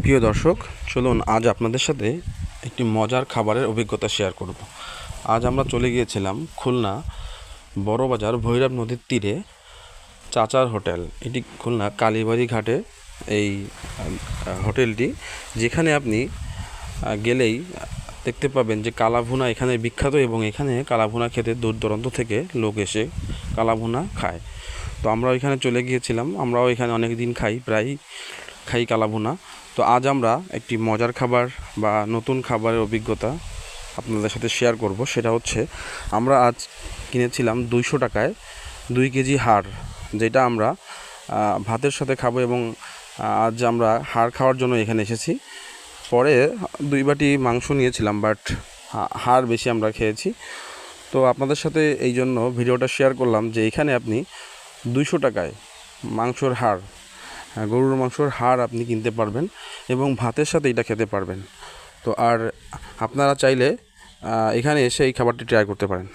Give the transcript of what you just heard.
প্রিয় দর্শক, চলুন আজ আপনাদের সাথে একটি মজার খাবারের অভিজ্ঞতা শেয়ার করব। আজ আমরা চলে গিয়েছিলাম খুলনা বড়বাজার ভৈরব নদীর তীরে চাচার হোটেল। এটি খুলনা কালীবাড়ি ঘাটে এই হোটেলটি, যেখানে আপনি গেলেই দেখতে পাবেন যে কালাভুনা এখানে বিখ্যাত, এবং এখানে কালাভুনা খেতে দূর দূরান্ত থেকে লোক এসে কালাভুনা খায়। তো আমরা ওইখানে চলে গিয়েছিলাম, আমরাও এখানে অনেক দিন প্রায় খাই কালাভুনা। তো আজ আমরা একটি মজার খাবার বা নতুন খাবারের অভিজ্ঞতা আপনাদের সাথে শেয়ার করব। সেটা হচ্ছে, আমরা আজ কিনেছিলাম 200 টাকায় 2 কেজি হাড়, যেটা আমরা ভাতের সাথে খাবো। এবং আজ আমরা হাড় খাওয়ার জন্য এখানে এসেছি। পরে 2 বাটি মাংস নিয়েছিলাম, বাট হাড় বেশি আমরা খেয়েছি। তো আপনাদের সাথে এই জন্য ভিডিওটা শেয়ার করলাম যে এখানে আপনি 200 টাকায় মাংসর হাড়, গরুর মাংসর হাড় আপনি কিনতে পারবেন এবং ভাতের সাথে এটা খেতে পারবেন। তো আর আপনারা চাইলে এখানে এসে এই খাবারটি ট্রাই করতে পারেন।